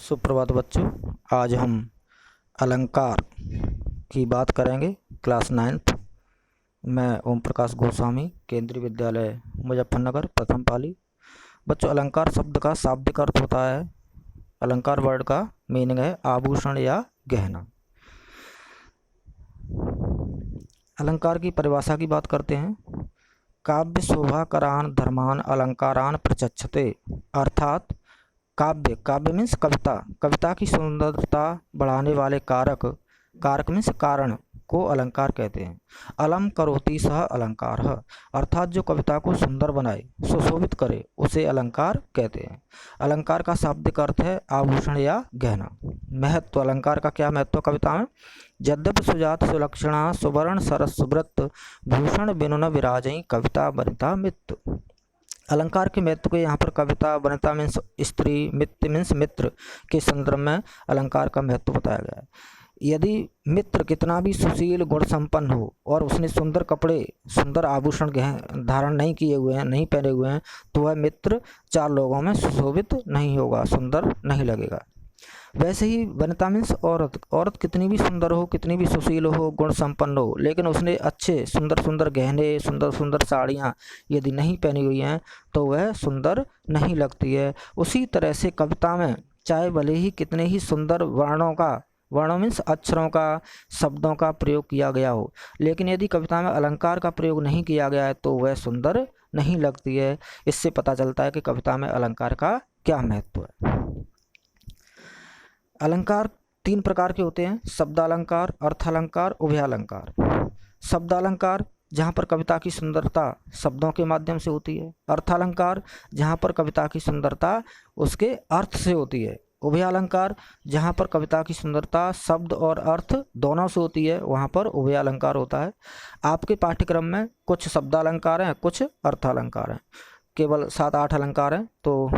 सुप्रभात बच्चों, आज हम अलंकार की बात करेंगे। Class 9th। मैं ओम प्रकाश गोस्वामी, केंद्रीय विद्यालय मुजफ्फरनगर, प्रथम पाली। बच्चों, अलंकार शब्द का शाब्दिक अर्थ होता है, अलंकार वर्ड का मीनिंग है आभूषण या गहना। अलंकार की परिभाषा की बात करते हैं। काव्य शोभाकरान धर्मान अलंकारान प्रचक्षते, अर्थात काव्य मीन्स कविता की सुंदरता बढ़ाने वाले कारक मीन्स कारण को अलंकार कहते हैं। अलम करोति सह अलंकार, अर्थात जो कविता को सुंदर बनाए, सुशोभित करे, उसे अलंकार कहते हैं। अलंकार का शाब्दिक अर्थ है आभूषण या गहना। महत्व, अलंकार का क्या महत्व कविता में? यद्यपि सुजात सुलक्षणा सुवर्ण सरस सुब्रत भूषण बिनु न विराजई कविता बनिता मित। अलंकार के महत्व को यहाँ पर कविता वनिता मीन्स स्त्री, मित्र मीन्स मित्र के संदर्भ में अलंकार का महत्व बताया गया है। यदि मित्र कितना भी सुशील गुण संपन्न हो और उसने सुंदर कपड़े, सुंदर आभूषण धारण नहीं किए हुए हैं, नहीं पहने हुए हैं, तो वह मित्र चार लोगों में सुशोभित नहीं होगा, सुंदर नहीं लगेगा। वैसे ही वनिता मीन्स औरत कितनी भी सुंदर हो, कितनी भी सुशील हो, गुण संपन्न हो, लेकिन उसने अच्छे सुंदर गहने, सुंदर साड़ियाँ यदि नहीं पहनी हुई हैं तो वह सुंदर नहीं लगती है। उसी तरह से कविता में चाहे भले ही कितने ही सुंदर वर्णों मीन्स अक्षरों का, शब्दों का प्रयोग किया गया हो, लेकिन यदि कविता में अलंकार का प्रयोग नहीं किया गया है तो वह सुंदर नहीं लगती है। इससे पता चलता है कि कविता में अलंकार का क्या महत्व है। अलंकार तीन प्रकार के होते हैं: शब्दालंकार, अर्थालंकार, उभयालंकार। शब्दालंकार जहाँ पर कविता की सुंदरता शब्दों के माध्यम से होती है। अर्थालंकार जहाँ पर कविता की सुंदरता उसके अर्थ से होती है। उभयालंकार जहाँ पर कविता की सुंदरता शब्द और अर्थ दोनों से होती है, वहाँ पर उभयालंकार होता है। आपके पाठ्यक्रम में कुछ शब्दालंकार हैं, कुछ अर्थालंकार हैं, केवल 7-8 अलंकार हैं। तो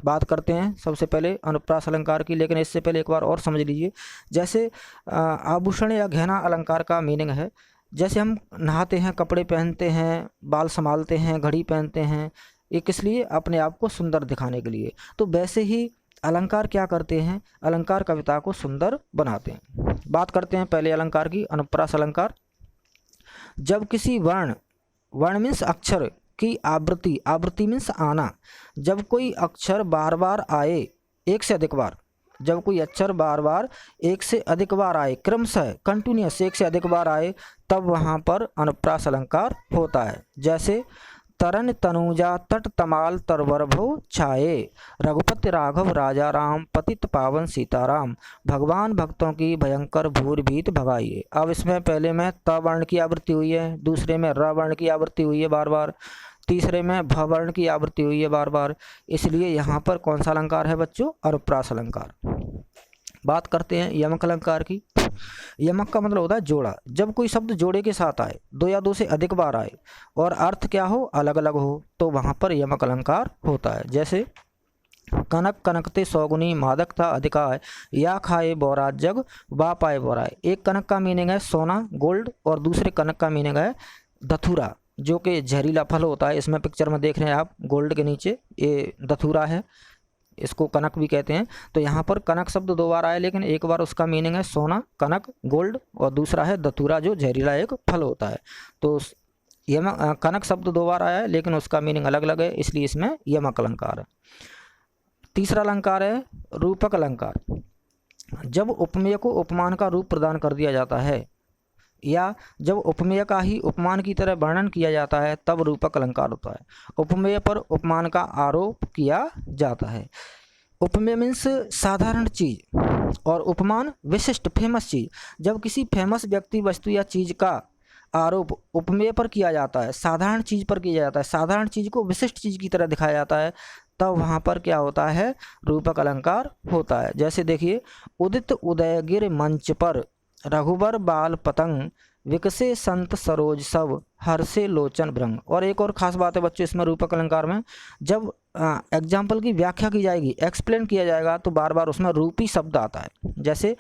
बात करते हैं सबसे पहले अनुप्रास अलंकार की, लेकिन इससे पहले एक बार और समझ लीजिए। जैसे आभूषण या गहना अलंकार का मीनिंग है, जैसे हम नहाते हैं, कपड़े पहनते हैं, बाल संभालते हैं, घड़ी पहनते हैं, ये किस लिए? अपने आप को सुंदर दिखाने के लिए। तो वैसे ही अलंकार क्या करते हैं? अलंकार कविता को सुंदर बनाते हैं। बात करते हैं पहले अलंकार की, अनुप्रास अलंकार। जब किसी वर्ण मीन्स अक्षर की आवृत्ति मीन्स आना, जब कोई अक्षर बार बार आए एक से अधिक बार, जब कोई अक्षर बार बार एक से अधिक बार आए, क्रमशः कंटिन्यूस एक से अधिक बार आए, तब वहाँ पर अनुप्रास अलंकार होता है। जैसे तरन तनुजा तट तमाल तरवर भो छाए, रघुपति राघव राजा राम पतित पावन सीताराम, भगवान भक्तों की भयंकर भूर भीत भगाइए। अब इसमें पहले में त वर्ण की आवृत्ति हुई है, दूसरे में र वर्ण की आवृत्ति हुई है बार बार, तीसरे में भ वर्ण की आवृत्ति हुई है बार बार, इसलिए यहाँ पर कौन सा अलंकार है बच्चों? अनुप्रास अलंकार। बात करते हैं यमक अलंकार की। यमक का मतलब होता है जोड़ा। जब कोई शब्द जोड़े के साथ आए, दो या दो से अधिक बार आए और अर्थ क्या हो? अलग अलग हो, तो वहाँ पर यमक अलंकार होता है। जैसे कनक कनकते सौगुनी मादक था अधिकाय, या खाए बोरा जग वा पाए बोराए। एक कनक का मीनिंग है सोना, गोल्ड, और दूसरे कनक का मीनिंग है धतूरा, जो कि जहरीला फल होता है। इसमें पिक्चर में देख रहे हैं आप, गोल्ड के नीचे ये धतूरा है, इसको कनक भी कहते हैं। तो यहाँ पर कनक शब्द दो बार आया, लेकिन एक बार उसका मीनिंग है सोना, कनक, गोल्ड, और दूसरा है धतूरा, जो जहरीला एक फल होता है। तो यमक कनक शब्द दो बार आया है, लेकिन उसका मीनिंग अलग अलग है, इसलिए इसमें यमक अलंकार है। तीसरा अलंकार है रूपक अलंकार। जब उपमेय को उपमान का रूप प्रदान कर दिया जाता है, या जब उपमेय का ही उपमान की तरह वर्णन किया जाता है, तब रूपक अलंकार होता है। उपमेय पर उपमान का आरोप किया जाता है। उपमेय मीन्स साधारण चीज और उपमान विशिष्ट फेमस चीज। जब किसी फेमस व्यक्ति, वस्तु या चीज का आरोप उपमेय पर किया जाता है, साधारण चीज पर किया जाता है, साधारण चीज को विशिष्ट चीज की तरह दिखाया जाता है, तब वहाँ पर क्या होता है? रूपक अलंकार होता है। जैसे देखिए, उदित उदयगिर मंच पर रघुबर बाल पतंग, विकसे संत सरोज सब हर्षे लोचन भ्रंग। और एक और ख़ास बात है बच्चों इसमें रूपक अलंकार में, जब एग्जाम्पल की व्याख्या की जाएगी, एक्सप्लेन किया जाएगा, तो बार बार उसमें रूपी शब्द आता है। जैसे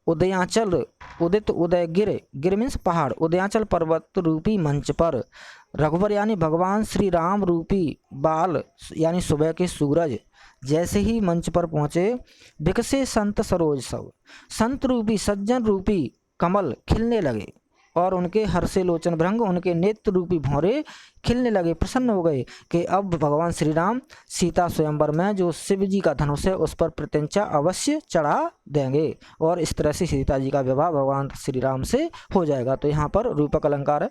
उदयांचल उदित उदयगिर, गिर मीन्स पहाड़, उदयांचल पर्वत रूपी मंच पर, रघुबर यानी भगवान श्री राम रूपी बाल यानी सुबह के सूरज, जैसे ही मंच पर पहुँचे, विकसे संत सरोज सब, संत रूपी सज्जन रूपी कमल खिलने लगे और उनके हर्षे लोचन भृंग, उनके नेत्र रूपी भौरे खिलने लगे, प्रसन्न हो गए कि अब भगवान श्री राम सीता स्वयंवर में जो शिव जी का धनुष है उस पर प्रत्यंचा अवश्य चढ़ा देंगे और इस तरह से सीता जी का विवाह भगवान श्री राम से हो जाएगा। तो यहाँ पर रूपक अलंकार है।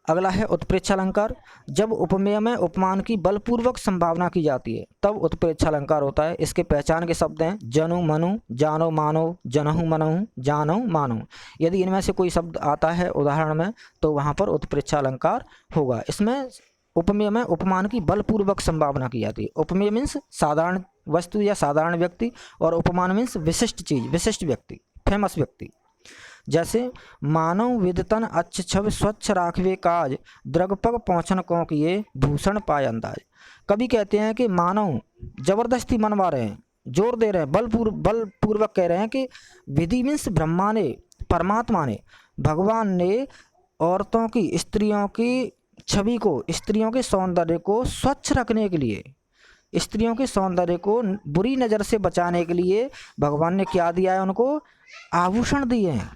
अगला है उत्प्रेक्षा अलंकार। जब उपमेय में उपमान की बलपूर्वक संभावना की जाती है तब उत्प्रेक्षा अलंकार होता है। इसके पहचान के शब्द हैं जनु मनु, जानो मानो, जनहु मनहु, जानो मानो। यदि इनमें से कोई शब्द आता है उदाहरण में तो वहाँ पर उत्प्रेक्षा अलंकार होगा। इसमें उपमेय में उपमान की बलपूर्वक संभावना की जाती है। उपमेय मीन्स साधारण वस्तु या साधारण व्यक्ति और उपमान मीन्स विशिष्ट चीज, विशिष्ट व्यक्ति, फेमस व्यक्ति। जैसे मानव विदतन अच्छ छवि स्वच्छ राखवे काज, द्रगपग पहुँचन को किए भूषण पाय अंदाज। कभी कहते हैं कि मानव जबरदस्ती मनवा रहे हैं, जोर दे रहे हैं, बलपूर्वक कह रहे हैं कि विधि मीन्स ब्रह्मा ने, परमात्मा ने, भगवान ने औरतों की, स्त्रियों की छवि को, स्त्रियों के सौंदर्य को स्वच्छ रखने के लिए, स्त्रियों के सौंदर्य को बुरी नज़र से बचाने के लिए भगवान ने क्या दिया है, उनको आभूषण दिए हैं,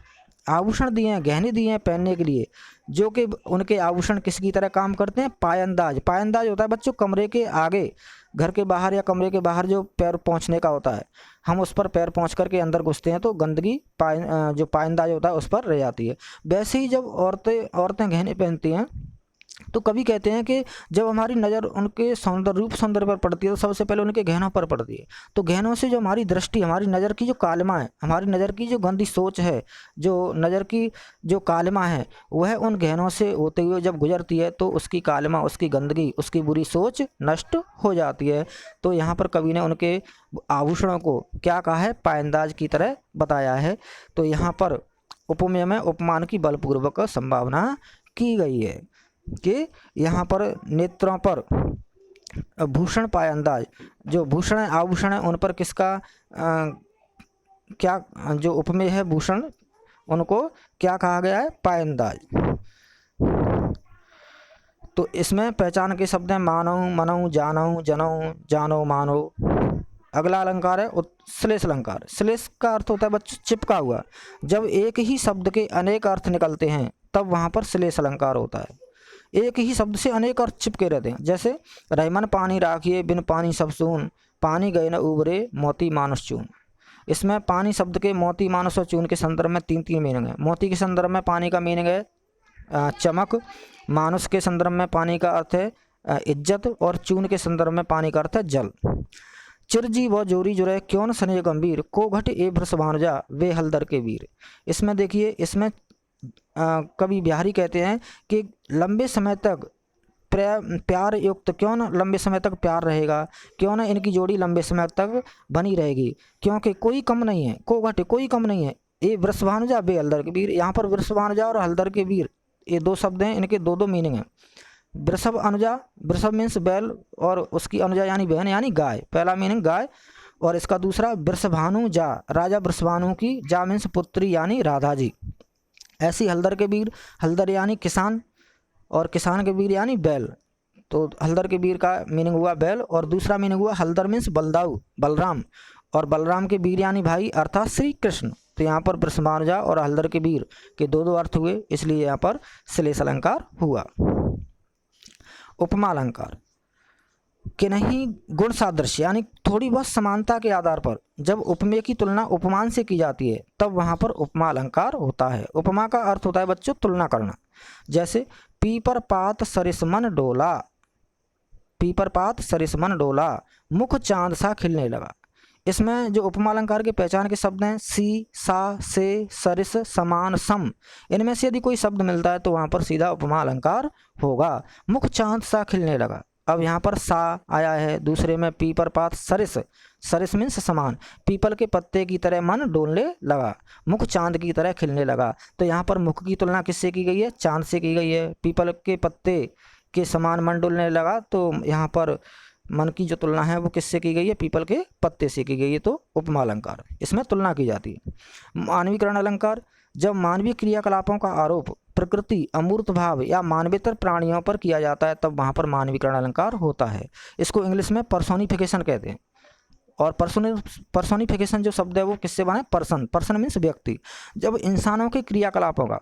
आभूषण दिए हैं, गहने दिए हैं पहनने के लिए, जो कि उनके आभूषण किसकी तरह काम करते हैं, पायंदाज। पायंदाज होता है बच्चों कमरे के आगे, घर के बाहर या कमरे के बाहर जो पैर पहुंचने का होता है, हम उस पर पैर पहुंच करके अंदर घुसते हैं तो गंदगी जो पायंदाज होता है उस पर रह जाती है। वैसे ही जब औरतें गहने पहनती हैं तो कभी कहते हैं कि जब हमारी नज़र उनके रूप सौंदर्य पर पड़ती है तो सबसे पहले उनके गहनों पर पड़ती है। तो गहनों से जो हमारी दृष्टि, हमारी नज़र की जो कालिमा है, हमारी नज़र की जो गंदी सोच है, जो नज़र की जो कालिमा है, वह उन गहनों से होते हुए जब गुजरती है तो उसकी कालिमा, उसकी गंदगी, उसकी बुरी सोच नष्ट हो जाती है। तो यहाँ पर कवि ने उनके आभूषणों को क्या कहा है, पायंदाज की तरह बताया है। तो यहाँ पर उपमेय में उपमान की बलपूर्वक संभावना की गई है कि यहाँ पर नेत्रों पर भूषण पायंदाज, जो भूषण है, आभूषण है, उन पर किसका क्या, जो उपमेय है भूषण, उनको क्या कहा गया है, पायंदाज। तो इसमें पहचान के शब्द हैं मानव, मनऊ, जानऊ, जनऊ, जानो, मानो। अगला अलंकार है श्लेष अलंकार। श्लेष का अर्थ होता है बच्चों चिपका हुआ। जब एक ही शब्द के अनेक अर्थ निकलते हैं तब वहाँ पर श्लेष अलंकार होता है। एक ही शब्द से अनेक अर्थ चिपके रहते हैं। जैसे रैमन पानी राखिए, बिन पानी सब सून, पानी गए न उबरे, मोती मानुष चून। इसमें पानी शब्द के मोती, मानुष और चून के संदर्भ में तीन मीनिंग है। मोती के संदर्भ में पानी का मीनिंग है चमक, मानुष के संदर्भ में पानी का अर्थ है इज्जत और चून के संदर्भ में पानी का अर्थ है जल। चिरजी व जोरी जुरे क्यों न सने गंभीर, को घट ए भ्रस भानुजा वे हलदर के वीर। इसमें देखिए, इसमें कवि बिहारी कहते हैं कि लंबे समय तक प्यार युक्त, क्यों न लंबे समय तक प्यार रहेगा, क्यों न इनकी जोड़ी लंबे समय तक बनी रहेगी, क्योंकि कोई कम नहीं है, को घटे कोई कम नहीं है, ये वृषभानुजा बे हलदर के वीर। यहाँ पर वृषभानुजा और हलदर के वीर ये दो शब्द हैं, इनके दो मीनिंग हैं। वृषभ अनुजा, वृषभ मीन्स बैल और उसकी अनुजा यानी बहन यानी गाय, पहला मीनिंग गाय, और इसका दूसरा वृषभानु जा, राजा वृषभानु की, जा मीन्स पुत्री यानी राधा जी। ऐसी हलदर के वीर, हलदर यानी किसान और किसान के वीर यानी बैल। तो हलदर के वीर का मीनिंग हुआ बैल और दूसरा मीनिंग हुआ हलदर मीन्स बलदाऊ, बलराम, और बलराम के वीर यानी भाई अर्थात श्री कृष्ण। तो यहाँ पर वृषभानुजा और हलदर के वीर के दो अर्थ हुए, इसलिए यहाँ पर श्लेष अलंकार हुआ। उपमा अलंकार कि नहीं गुण सादृश्य यानी थोड़ी बहुत समानता के आधार पर जब उपमेय की तुलना उपमान से की जाती है तब वहाँ पर उपमा अलंकार होता है। उपमा का अर्थ होता है बच्चों तुलना करना। जैसे पीपर पात सरिस मन डोला, पीपर पात सरिस मन डोला, मुख चांद सा खिलने लगा। इसमें जो उपमा अलंकार के पहचान के शब्द हैं सी, सा, से, सरिस, समान, सम, इनमें से यदि कोई शब्द मिलता है तो वहाँ पर सीधा उपमा अलंकार होगा। मुख चांद सा खिलने लगा, अब यहाँ पर सा आया है। दूसरे में पीपर पात सरिस, सरिस मीन्स समान, पीपल के पत्ते की तरह मन डोलने लगा, मुख चांद की तरह खिलने लगा। तो यहाँ पर मुख की तुलना किससे की गई है, चांद से की गई है। पीपल के पत्ते के समान मन डोलने लगा, तो यहाँ पर मन की जो तुलना है वो किससे की गई है, पीपल के पत्ते से की गई है। तो उपमा अलंकार, इसमें तुलना की जाती है। मानवीकरण अलंकार, जब मानवीय क्रियाकलापों का आरोप प्रकृति, अमूर्त भाव या मानवेतर प्राणियों पर किया जाता है तब वहाँ पर मानवीकरण अलंकार होता है। इसको इंग्लिश में पर्सोनिफिकेशन कहते हैं। और पर्सोनिफिकेशन जो शब्द है वो किससे बना है? पर्सन। पर्सन मीन्स व्यक्ति। जब इंसानों के क्रियाकलापों का,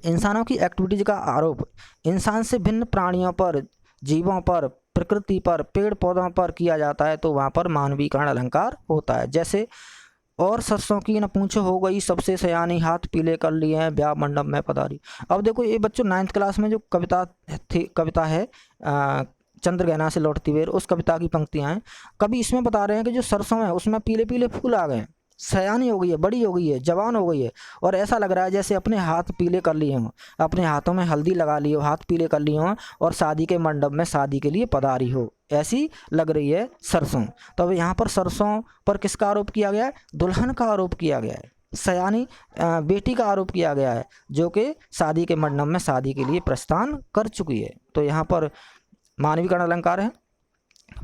इंसानों की एक्टिविटीज का आरोप इंसान से भिन्न प्राणियों पर, जीवों पर, प्रकृति पर, पेड़ पौधों पर किया जाता है तो वहाँ पर मानवीकरण अलंकार होता है। जैसे और सरसों की न पूंछ हो गई सबसे सयानी, हाथ पीले कर लिए हैं ब्याह मंडप में पधारी। अब देखो ये बच्चों 9th क्लास में जो कविता है चंद्रगहना से लौटती हुई, उस कविता की पंक्तियां हैं। कभी इसमें बता रहे हैं कि जो सरसों है उसमें पीले पीले फूल आ गए, सयानी हो गई है, बड़ी हो गई है, जवान हो गई है, और ऐसा लग रहा है जैसे अपने हाथ पीले कर लिए हों, अपने हाथों में हल्दी लगा ली हो, हाथ पीले कर लिए हों और शादी के मंडप में शादी के लिए पधारी हो, ऐसी लग रही है सरसों। तो अब यहाँ पर सरसों पर किसका आरोप किया गया है? दुल्हन का आरोप किया गया है, सयानी बेटी का आरोप किया गया है जो कि शादी के मंडप में शादी के लिए प्रस्थान कर चुकी है। तो यहाँ पर मानवीकरण अलंकार है।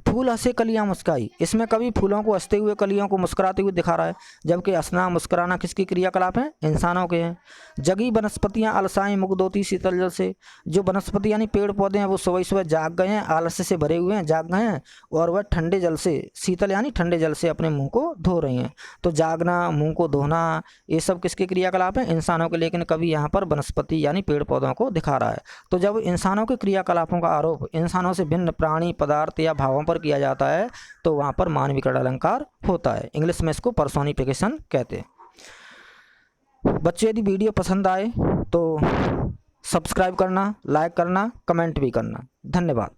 फूल हंसे कलियां मुस्काई, इसमें कवि फूलों को हंसते हुए, कलियों को मुस्कुराते हुए दिखा रहा है, जबकि हंसना मुस्कुराना किसकी क्रियाकलाप हैं? इंसानों के हैं। जगी वनस्पतियां अलसाई मुग्धोती शीतल जल से, जो वनस्पति यानी पेड़ पौधे हैं वो सुबह सुबह जाग गए हैं, आलस्य से भरे हुए हैं, जाग गए हैं और वह ठंडे जल से, शीतल यानी ठंडे जल से अपने मुँह को धो रही हैं। तो जागना, मुँह को धोना, ये सब किसके क्रियाकलाप हैं? इंसानों के। लेकिन कवि यहाँ पर वनस्पति यानी पेड़ पौधों को दिखा रहा है। तो जब इंसानों के क्रियाकलापों का आरोप इंसानों से भिन्न प्राणी, पदार्थ या भावों पर किया जाता है तो वहां पर मानवीकरण अलंकार होता है। इंग्लिश में इसको पर्सोनिफिकेशन कहते हैं। बच्चों यदि वीडियो पसंद आए तो सब्सक्राइब करना, लाइक करना, कमेंट भी करना। धन्यवाद।